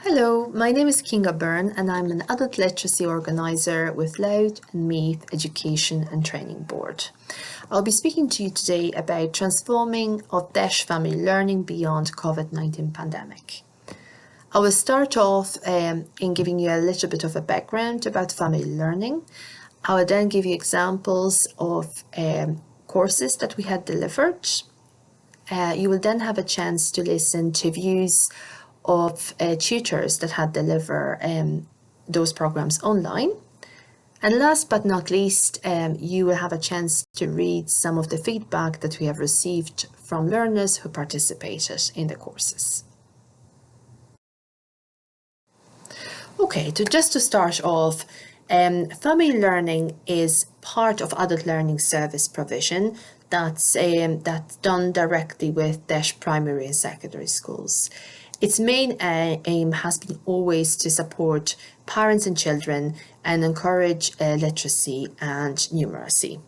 Hello, my name is Kinga Byrne and I'm an adult literacy organiser with Louth and Meath Education and Training Board. I'll be speaking to you today about transforming of DEIS family learning beyond Covid-19 pandemic. I will start off in giving you a little bit of a background about family learning. I will then give you examples of courses that we had delivered. You will then have a chance to listen to views of tutors that had delivered those programs online. And last but not least, you will have a chance to read some of the feedback that we have received from learners who participated in the courses. Okay, just to start off, family learning is part of adult learning service provision that's done directly with DEIS primary and secondary schools. Its main aim has been always to support parents and children and encourage literacy and numeracy.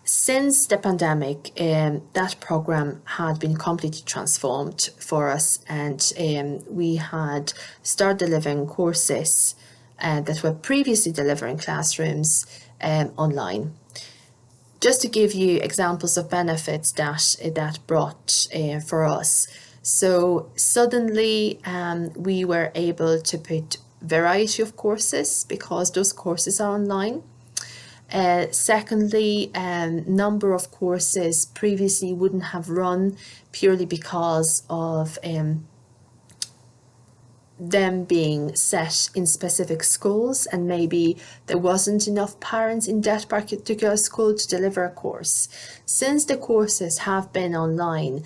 Since the pandemic, that program had been completely transformed for us, and we had started delivering courses that were previously delivered in classrooms online. Just to give you examples of benefits that brought for us. So suddenly we were able to put variety of courses because those courses are online. Secondly, number of courses previously wouldn't have run purely because of them being set in specific schools, and maybe there wasn't enough parents in that particular school to deliver a course. Since the courses have been online,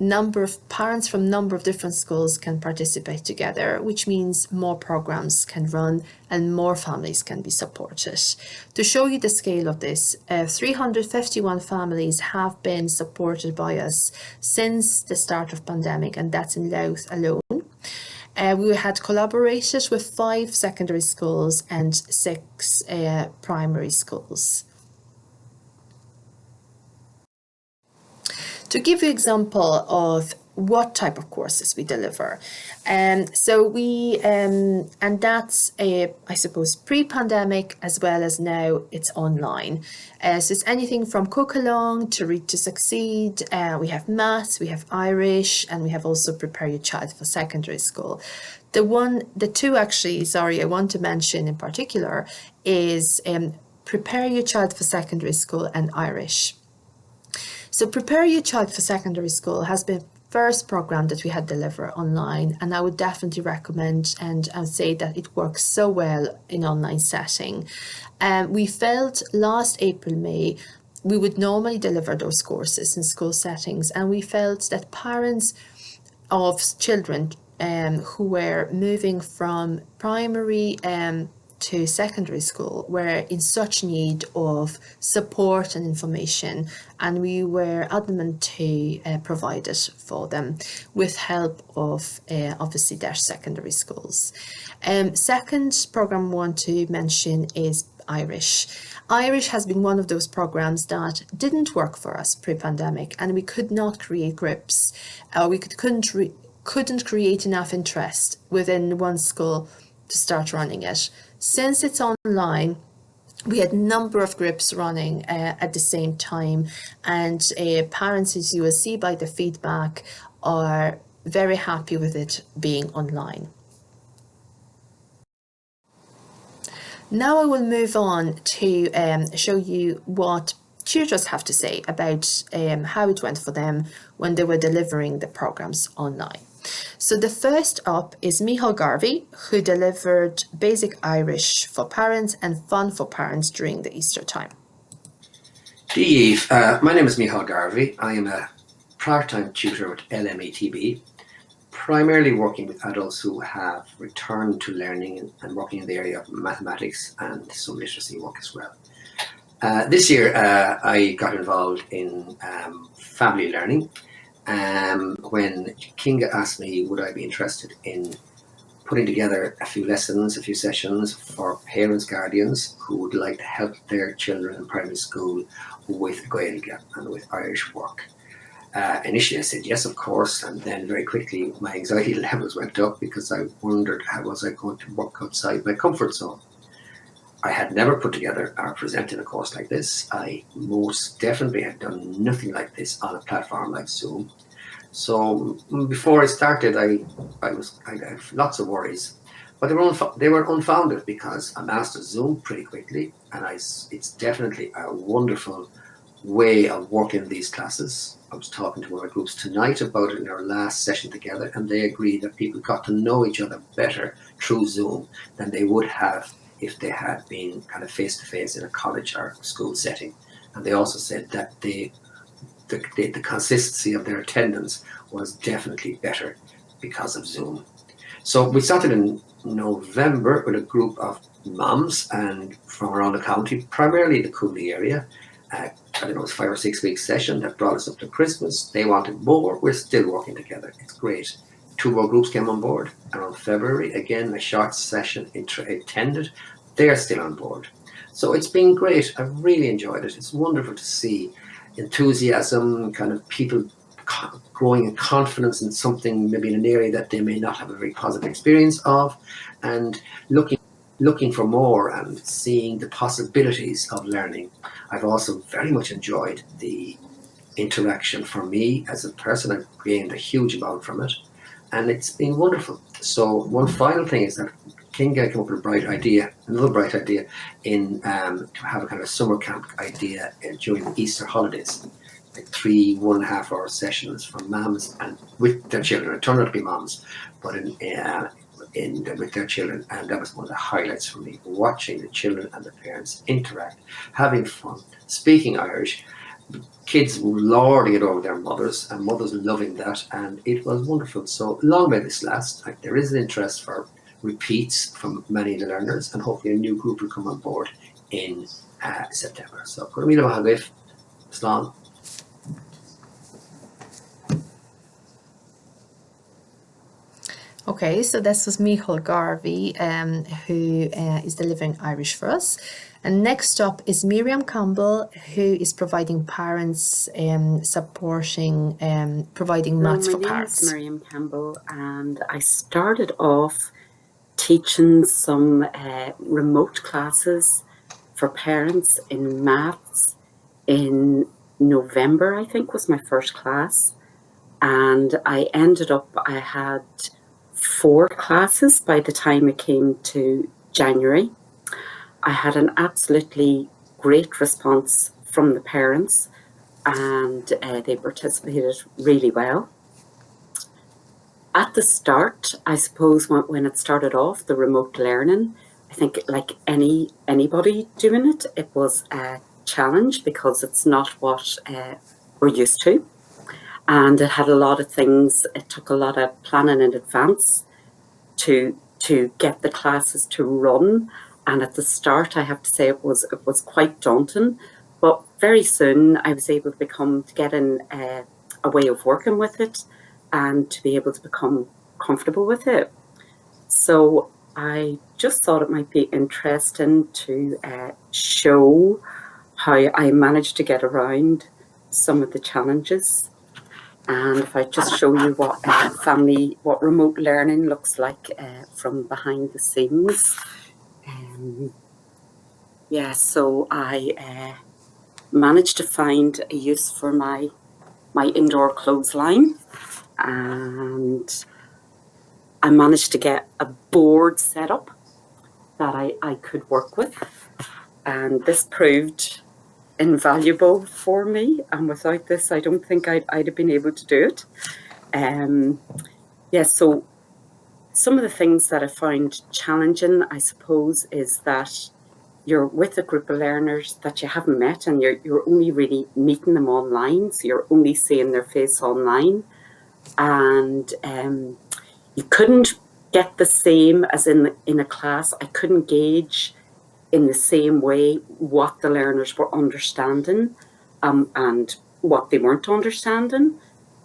number of parents from number of different schools can participate together, which means more programs can run and more families can be supported. To show you the scale of this, 351 families have been supported by us since the start of pandemic, and that's in Louth alone. We had collaborated with 5 secondary schools and 6 primary schools. To give you an example of what type of courses we deliver, so we and that's I suppose pre-pandemic as well as now it's online. So it's anything from Cook Along to Read to Succeed. We have maths, we have Irish, and we have also Prepare Your Child for Secondary School. The two actually, I want to mention in particular is Prepare Your Child for Secondary School and Irish. So Prepare Your Child for Secondary School has been first program that we had delivered online, and I would definitely recommend and say that it works so well in online setting. We felt last April, May, we would normally deliver those courses in school settings, and we felt that parents of children who were moving from primary to secondary school were in such need of support and information, and we were adamant to provide it for them with help of obviously their secondary schools. Second program I want to mention is Irish. Irish has been one of those programs that didn't work for us pre-pandemic, and we could not create groups. We couldn't create enough interest within one school to start running it. Since it's online, we had a number of groups running at the same time, and parents, as you will see by the feedback, are very happy with it being online. Now I will move on to show you what tutors have to say about how it went for them when they were delivering the programs online. So the first up is Mikhail Garvey, who delivered Basic Irish for Parents and Fun for Parents during the Easter time. My name is Mikhail Garvey. I am a part-time tutor with LMETB, primarily working with adults who have returned to learning and working in the area of mathematics and some literacy work as well. This year I got involved in family learning when Kinga asked me would I be interested in putting together a few lessons, a few sessions for parents, guardians who would like to help their children in primary school with Gaeilge and with Irish work. Initially, I said yes, of course, and then very quickly my anxiety levels went up because I wondered how was I going to work outside my comfort zone. I had never put together or presented a course like this. I most definitely had done nothing like this on a platform like Zoom. So before I started, I had lots of worries, but they were unfounded because I mastered Zoom pretty quickly, and it's definitely a wonderful way of working these classes. I was talking to our groups tonight about it in our last session together, and they agreed that people got to know each other better through Zoom than they would have if they had been kind of face to face in a college or school setting. And they also said that the consistency of their attendance was definitely better because of Zoom. So we started in November with a group of mums and from around the county, primarily the Cooley area. I don't know, it was 5 or 6 week session that brought us up to Christmas. They wanted more. We're still working together. It's great. 2 more groups came on board around February. Again, a short session attended. They're still on board. So it's been great. I've really enjoyed it. It's wonderful to see enthusiasm, kind of people growing in confidence in something, maybe in an area that they may not have a very positive experience of, and looking for more and seeing the possibilities of learning. I've also very much enjoyed the interaction for me as a person. I've gained a huge amount from it, and it's been wonderful. So one final thing is that Kinga came up with another bright idea in to have a kind of summer camp idea during the Easter holidays, like 3 1.5 hour sessions for mums and with their children. It turned out to be mums, but with their children, and that was one of the highlights for me, watching the children and the parents interact, having fun, speaking Irish, kids lording it over their mothers and mothers loving that, and it was wonderful. So long may this last. There is an interest for repeats from many of the learners, and hopefully a new group will come on board in September. So Slán. Okay, so this was Mikhail Garvey, who is delivering Irish for us. And next up is Miriam Campbell, who is providing parents, supporting, providing maths for parents. My name is Miriam Campbell, and I started off teaching some remote classes for parents in maths in November, I think was my first class. And I had 4 classes by the time it came to January. I had an absolutely great response from the parents, and they participated really well. At the start, I suppose when it started off, the remote learning, I think like anybody doing it, it was a challenge because it's not what we're used to. And it had a lot of things, it took a lot of planning in advance to get the classes to run. And at the start, I have to say it was quite daunting. But very soon I was able to get in a way of working with it and to be able to become comfortable with it. So I just thought it might be interesting to show how I managed to get around some of the challenges. And if I just show you what remote learning looks like from behind the scenes. So I managed to find a use for my indoor clothesline, and I managed to get a board set up that I could work with, and this proved invaluable for me, and without this I don't think I'd have been able to do it. So some of the things that I found challenging, I suppose, is that you're with a group of learners that you haven't met, and you're only really meeting them online, so you're only seeing their face online, and you couldn't get the same as in a class. I couldn't gauge in the same way what the learners were understanding and what they weren't understanding.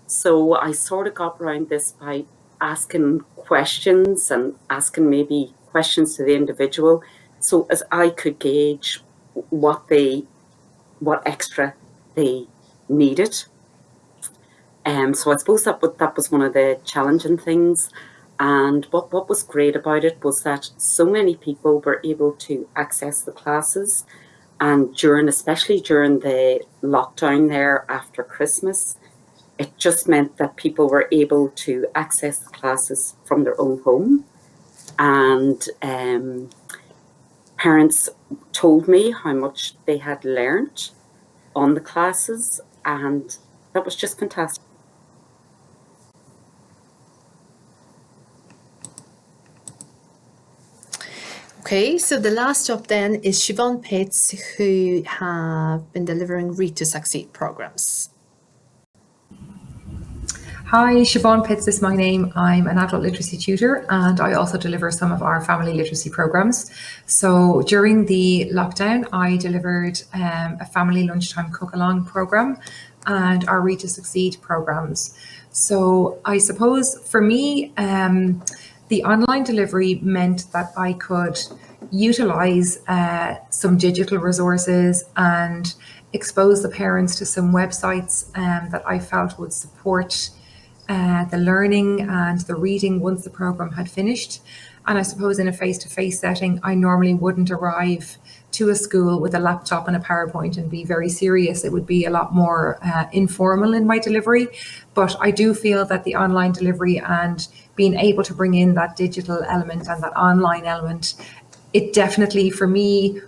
So I sort of got around this by asking questions and asking maybe questions to the individual, so as I could gauge what extra they needed. So I suppose that was one of the challenging things. And what was great about it was that so many people were able to access the classes. And especially during the lockdown there after Christmas, it just meant that people were able to access the classes from their own home. And parents told me how much they had learned on the classes, and that was just fantastic. Okay, so the last up then is Siobhan Pitts, who have been delivering Read to Succeed programs. Hi, Siobhan Pitts is my name. I'm an adult literacy tutor and I also deliver some of our family literacy programs. So during the lockdown, I delivered a family lunchtime cook-along program and our Read to Succeed programs. So I suppose for me, the online delivery meant that I could utilize some digital resources and expose the parents to some websites that I felt would support the learning and the reading once the program had finished. And I suppose in a face-to-face setting, I normally wouldn't arrive to a school with a laptop and a PowerPoint and be very serious. It would be a lot more informal in my delivery. But I do feel that the online delivery and being able to bring in that digital element and that online element, it definitely, for me,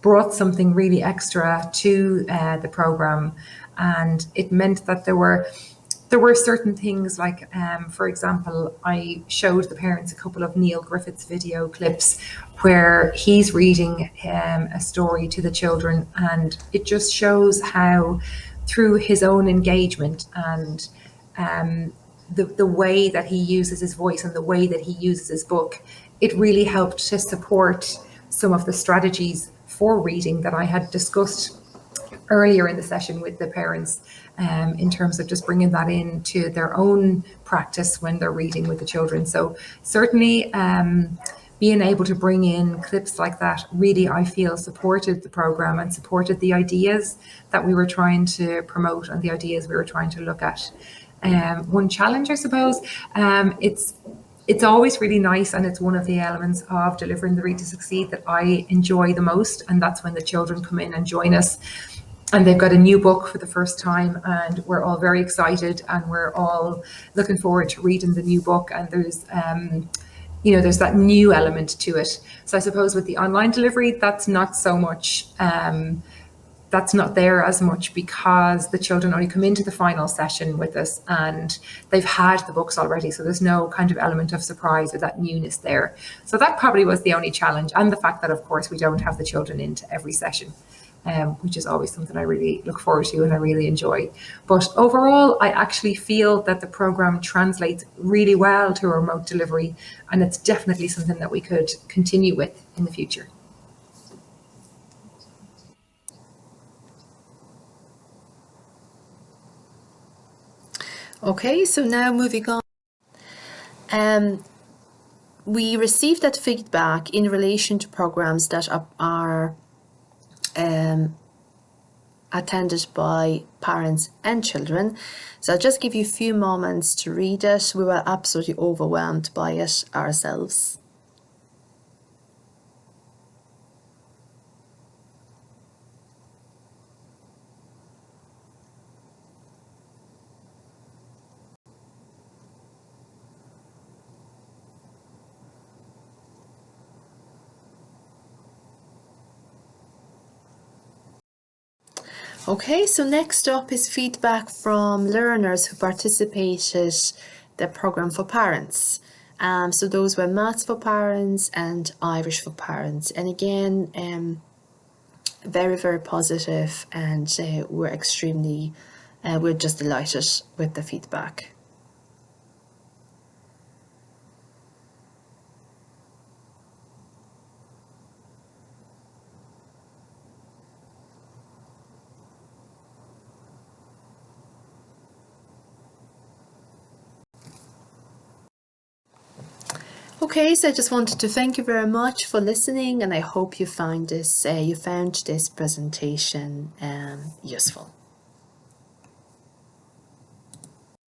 brought something really extra to the program. And it meant that there were certain things like, for example, I showed the parents a couple of Neil Griffith's video clips where he's reading a story to the children, and it just shows how through his own engagement and the way that he uses his voice and the way that he uses his book, it really helped to support some of the strategies for reading that I had discussed earlier in the session with the parents, in terms of just bringing that into their own practice when they're reading with the children. So certainly being able to bring in clips like that really, I feel, supported the program and supported the ideas that we were trying to promote and the ideas we were trying to look at. One challenge, I suppose, it's always really nice, and it's one of the elements of delivering the Read to Succeed that I enjoy the most, and that's when the children come in and join us and they've got a new book for the first time, and we're all very excited and we're all looking forward to reading the new book, and there's there's that new element to it. So I suppose with the online delivery, that's not so much, that's not there as much, because the children only come into the final session with us and they've had the books already. So there's no kind of element of surprise or that newness there. So that probably was the only challenge, and the fact that, of course, we don't have the children into every session, which is always something I really look forward to and I really enjoy. But overall, I actually feel that the program translates really well to a remote delivery, and it's definitely something that we could continue with in the future. Okay, so now moving on. We received that feedback in relation to programs that are attended by parents and children. So I'll just give you a few moments to read it. We were absolutely overwhelmed by it ourselves. Okay, so next up is feedback from learners who participated the program for parents. So those were Maths for Parents and Irish for Parents. And again, very, very positive, and we're just delighted with the feedback. Okay, so I just wanted to thank you very much for listening, and I hope you found this presentation useful.